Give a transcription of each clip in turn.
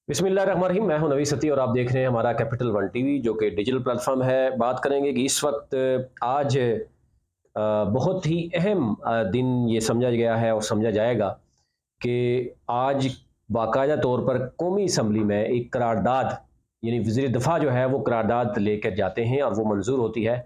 बिस्मिल्लाहिर्रहमानिर्रहीम। मैं हूं नवी सती और आप देख रहे हैं हमारा कैपिटल वन टीवी जो कि डिजिटल प्लेटफॉर्म है। बात करेंगे कि इस वक्त आज बहुत ही अहम दिन ये समझा गया है और समझा जाएगा कि आज बाकायदा तौर पर कौमी असम्बली में एक करारदाद यानी वज़ीर दिफा जो है वो करारदाद लेकर जाते हैं और वो मंजूर होती है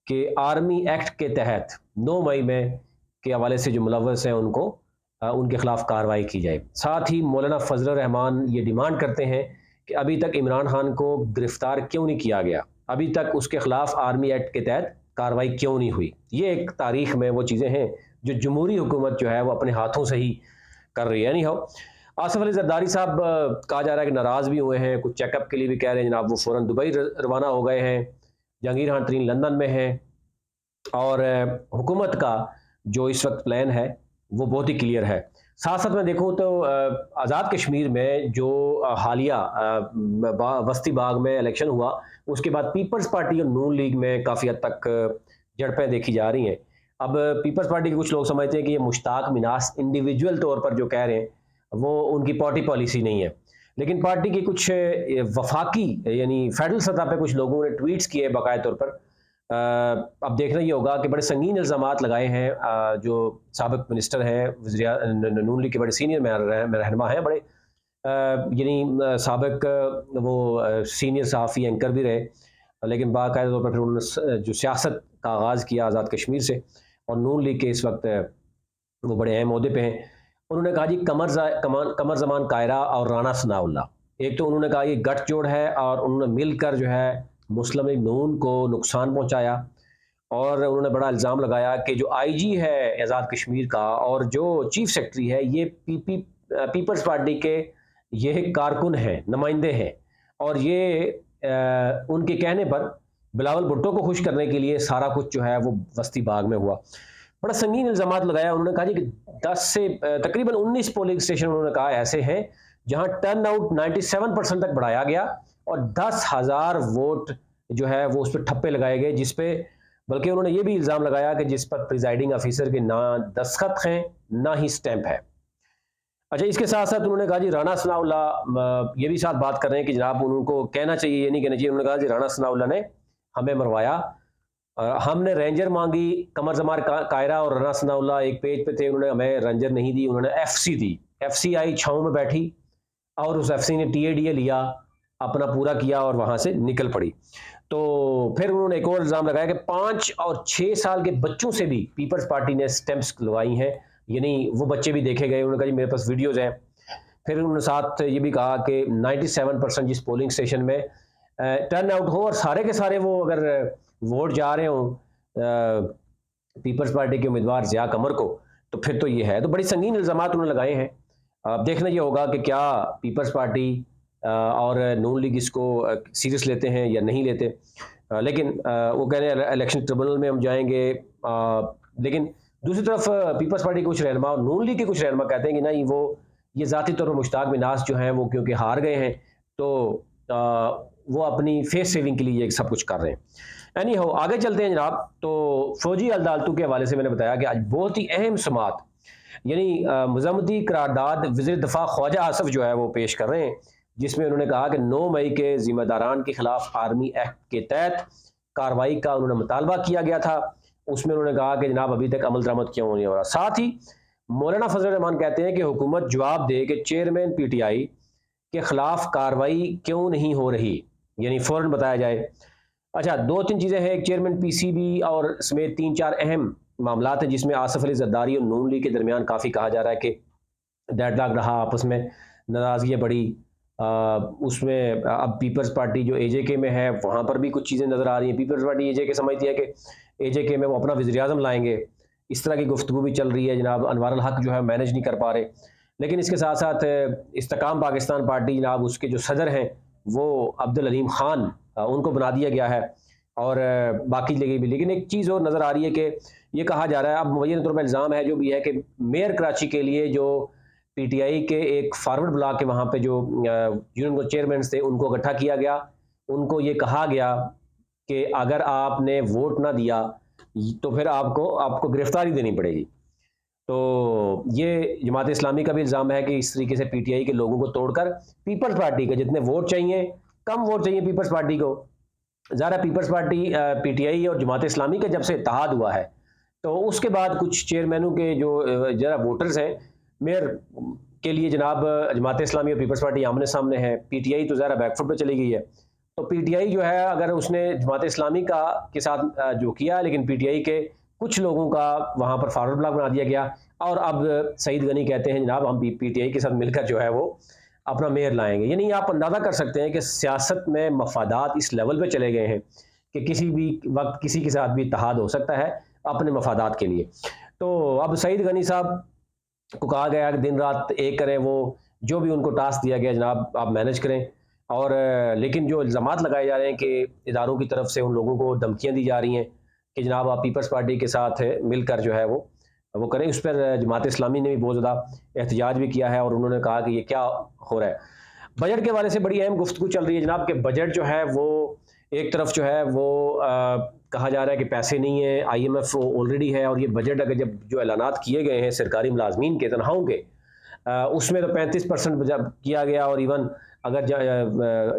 कि आर्मी एक्ट के तहत 9 मई में के हवाले से जो मुलव्वस हैं उनको उनके खिलाफ कार्रवाई की जाए। साथ ही मौलाना फजल रहमान ये डिमांड करते हैं कि अभी तक इमरान खान को गिरफ्तार क्यों नहीं किया गया, अभी तक उसके खिलाफ आर्मी एक्ट के तहत कार्रवाई क्यों नहीं हुई। ये एक तारीख में वो चीज़ें हैं जो जमहूरी हुकूमत जो है वो अपने हाथों से ही कर रही है। नहीं हो आसिफ अली जरदारी साहब कहा जा रहा है कि नाराज़ भी हुए हैं, कुछ चेकअप के लिए भी कह रहे हैं जनाब, वो फ़ौरन दुबई रवाना हो गए हैं। जहांगीर खान तरीन लंदन में हैं और हुकूमत का जो इस वक्त प्लान है वो बहुत ही क्लियर है। साथ साथ मैं देखूँ तो आज़ाद कश्मीर में जो हालिया वस्ती बाग में इलेक्शन हुआ, उसके बाद पीपल्स पार्टी और नून लीग में काफ़ी हद तक झड़पें देखी जा रही हैं। अब पीपल्स पार्टी के कुछ लोग समझते हैं कि ये मुश्ताक मिनास इंडिविजुअल तौर पर जो कह रहे हैं वो उनकी पार्टी पॉलिसी नहीं है, लेकिन पार्टी की कुछ वफाकी यानी फेडरल सतह पे कुछ लोगों ने ट्वीट्स किए बाकायदा तौर पर। अब देखना ये होगा कि बड़े संगीन इल्ज़ामात लगाए हैं जो साबिक मिनिस्टर हैं नून लीग के बड़े सीनियर रहनुमा हैं, बड़े यानी साबिक वो सीनियर सहाफ़ी एंकर भी रहे, लेकिन बाकायदा तौर पर फिर उन्होंने जो सियासत का आगाज़ किया आज़ाद कश्मीर से और नून लीग के इस वक्त वो बड़े अहम ओहदे पे हैं। उन्होंने कहा जी कमर ज़मान कायरा और राना सनाउल्लाह, एक तो उन्होंने कहा ये गठजोड़ है और उन्होंने मिलकर जो है मुस्लिम लीग नून को नुकसान पहुंचाया। और उन्होंने बड़ा इल्ज़ाम लगाया कि जो आईजी है आज़ाद कश्मीर का और जो चीफ सेक्रेटरी है ये पीपल्स पार्टी के ये कारकुन हैं, नुमाइंदे हैं, और ये उनके कहने पर बिलावल भुट्टो को खुश करने के लिए सारा कुछ जो है वो बस्ती बाग में हुआ। बड़ा संगीन इल्ज़ामात लगाया। उन्होंने कहा जी कि 10 से तकरीबन 19 पोलिंग स्टेशन उन्होंने कहा ऐसे हैं जहां टर्न आउट 97% तक बढ़ाया गया और 10,000 वोट जो है वो उस पर ठप्पे लगाए गए, जिस पे बल्कि उन्होंने ये भी इल्ज़ाम लगाया कि जिस पर प्रिजाइडिंग ऑफिसर के ना दस्तखत हैं ना ही स्टैंप है। अच्छा, इसके साथ साथ उन्होंने कहा जी राना सनाउल्लाह ये भी साथ बात कर रहे हैं कि जनाब उनको कहना चाहिए, ये नहीं कहना चाहिए। उन्होंने कहा जी राना सनाउल्लाह ने हमें मरवाया, हमने रेंजर मांगी, कमर जमार कायरा और राना सनाउल्लाह एक पेज पे थे, उन्होंने हमें रेंजर नहीं दी, उन्होंने एफसी दी। एफसी आई छाँव में बैठी और उस एफसी ने टीएडीए लिया, अपना पूरा किया और वहां से निकल पड़ी। तो फिर उन्होंने एक और इल्ज़ाम लगाया कि 5 और 6 साल के बच्चों से भी पीपल्स पार्टी ने स्टैंप्स लगवाई हैं, यानी वो बच्चे भी देखे गए। उन्होंने कहा जी मेरे पास वीडियोज़ हैं। फिर उन्होंने साथ ये भी कहा कि 97% जिस पोलिंग स्टेशन में टर्न आउट हो और सारे के सारे वो अगर वोट जा रहे हों पीपल्स पार्टी के उम्मीदवार ज़िया कमर को, तो फिर तो ये है। तो बड़ी संगीन इल्ज़ामात उन्होंने लगाए हैं। अब देखना ये होगा कि क्या पीपल्स पार्टी और नून लीग इसको सीरियस लेते हैं या नहीं लेते। लेकिन वो कह रहे हैं इलेक्शन ट्रिब्यूनल में हम जाएंगे। लेकिन दूसरी तरफ पीपल्स पार्टी के कुछ रहनुमा और नून लीग के कुछ रहनुमा कहते हैं कि नहीं, वो ये ज़ाती तौर पर मुश्ताक मिनास जो हैं वो क्योंकि हार गए हैं तो वो अपनी फेस सेविंग के लिए ये सब कुछ कर रहे हैं। एनी हो आगे चलते हैं जनाब। तो फौजी अदालतों के हवाले से मैंने बताया कि आज बहुत ही अहम समात यानी मज़म्मती करारदाद वज़ीर दिफा ख्वाजा आसिफ जो है वो पेश कर रहे हैं, जिसमें उन्होंने कहा कि 9 मई के जिम्मेदारान के खिलाफ आर्मी एक्ट के तहत कार्रवाई का उन्होंने मुतालबा किया गया था। उसमें उन्होंने कहा कि जनाब अभी तक अमल दरामद क्यों नहीं हो रहा। साथ ही मौलाना फजल रहमान कहते हैं कि हुकूमत जवाब दे कि चेयरमैन पीटीआई के खिलाफ कार्रवाई क्यों नहीं हो रही, यानी फ़ौरन बताया जाए। अच्छा, 2-3 चीज़ें हैं, एक चेयरमैन पीसीबी और समेत 3-4 अहम मामलात हैं जिसमें आसिफ अली जरदारी और नून लीग के दरमियान काफ़ी कहा जा रहा है कि डेडलॉक रहा, आपस में नाराज़गियाँ बढ़ी। उसमें अब पीपल्स पार्टी जो एजेके में है वहाँ पर भी कुछ चीज़ें नज़र आ रही हैं। पीपल्स पार्टी एजेके समझती है कि एजेके में वो अपना वज़ीर-ए-आज़म लाएंगे, इस तरह की गुफ्तगू भी चल रही है। जनाब अनवर अल हक जो है मैनेज नहीं कर पा रहे। लेकिन इसके साथ साथ इस्तेकाम पाकिस्तान पार्टी जनाब उसके जो सदर हैं वो अब्दुल अलीम खान उनको बना दिया गया है और बाकी जगह भी। लेकिन एक चीज़ और नज़र आ रही है कि ये कहा जा रहा है, अब मुबैयन तौर पर इल्ज़ाम है जो भी है, कि मेयर कराची के लिए जो पीटीआई के एक फॉरवर्ड ब्लॉक के वहाँ पे जो यूनियन चेयरमैन थे उनको इकट्ठा किया गया। उनको ये कहा गया कि अगर आपने वोट ना दिया तो फिर आपको गिरफ्तारी देनी पड़ेगी। تو یہ جماعت اسلامی کا بھی الزام ہے کہ اس طریقے سے پی ٹی آئی کے لوگوں کو توڑ کر پیپلز پارٹی کے جتنے ووٹ چاہیے، کم ووٹ چاہیے پیپلز پارٹی کو، ظاہر Peoples Party P T I اور جماعت اسلامی کا جب سے اتحاد ہوا ہے تو اس کے بعد کچھ چیئرمینوں کے جو ذرا ووٹرز ہیں میئر کے لیے جناب جماعت اسلامی اور پیپلز پارٹی آمنے سامنے ہے، پی ٹی آئی تو ذرا بیک فٹ پہ چلی گئی ہے، تو پی ٹی آئی جو ہے اگر اس نے جماعت اسلامی کا کے ساتھ جو کیا، لیکن پی ٹی آئی کے کچھ لوگوں کا وہاں پر فارورڈ بلاک بنا دیا گیا، اور اب سعید غنی کہتے ہیں جناب ہم پی ٹی آئی کے ساتھ مل کر جو ہے وہ اپنا میئر لائیں گے۔ یعنی آپ اندازہ کر سکتے ہیں کہ سیاست میں مفادات اس لیول پہ چلے گئے ہیں کہ کسی بھی وقت کسی کے ساتھ بھی اتحاد ہو سکتا ہے اپنے مفادات کے لیے۔ تو اب سعید غنی صاحب کو کہا گیا کہ دن رات ایک کریں، وہ جو بھی ان کو ٹاسک دیا گیا جناب آپ مینج کریں، اور لیکن جو الزامات لگائے جا رہے ہیں کہ اداروں کی طرف سے ان لوگوں کو دھمکیاں دی جا رہی ہیں کہ جناب آپ پیپلز پارٹی کے ساتھ مل کر جو ہے وہ کریں، اس پر جماعت اسلامی نے بھی بہت زیادہ احتجاج بھی کیا ہے، اور انہوں نے کہا کہ یہ کیا ہو رہا ہے۔ بجٹ کے حوالے سے بڑی اہم گفتگو چل رہی ہے جناب کہ بجٹ جو ہے وہ ایک طرف جو ہے وہ کہا جا رہا ہے کہ پیسے نہیں ہیں، آئی ایم ایف آلریڈی ہے، اور یہ بجٹ اگر جب جو اعلانات کیے گئے ہیں سرکاری ملازمین کے تنخواہوں کے، اس میں تو 35% کیا گیا، اور ایون اگر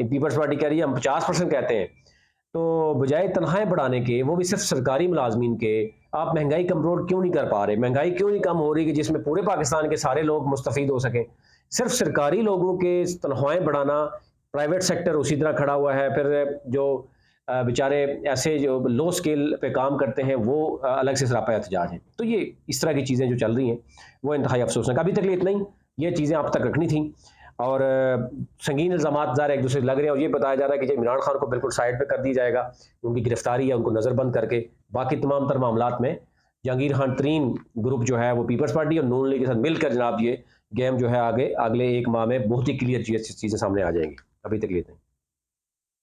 پیپلز پارٹی کہہ رہی ہے ہم 50% کہتے ہیں، تو بجائے تنخواہیں بڑھانے کے وہ بھی صرف سرکاری ملازمین کے، آپ مہنگائی کنٹرول کیوں نہیں کر پا رہے؟ مہنگائی کیوں نہیں کم ہو رہی کہ جس میں پورے پاکستان کے سارے لوگ مستفید ہو سکیں؟ صرف سرکاری لوگوں کے تنخواہیں بڑھانا، پرائیویٹ سیکٹر اسی طرح کھڑا ہوا ہے، پھر جو بیچارے ایسے جو لو سکیل پہ کام کرتے ہیں وہ الگ سے سراپا احتجاج ہیں۔ تو یہ اس طرح کی چیزیں جو چل رہی ہیں وہ انتہائی افسوسناک، ابھی تک لیٹ نہیں، یہ چیزیں آپ تک رکھنی تھیں، اور سنگین الزامات ظاہر ایک دوسرے سے لگ رہے ہیں، اور یہ بتایا جا رہا ہے کہ عمران خان کو بالکل سائڈ پہ کر دی جائے گا، ان کی گرفتاری ہے ان کو نظر بند کر کے، باقی تمام تر معاملات میں جہانگیر خان ترین گروپ جو ہے وہ پیپلز پارٹی اور نون لیگ کے ساتھ مل کر جناب یہ گیم جو ہے آگے اگلے ایک ماہ میں بہت ہی کلیئر چیزیں سامنے آ جائیں گی، ابھی تک لیٹ نہیں۔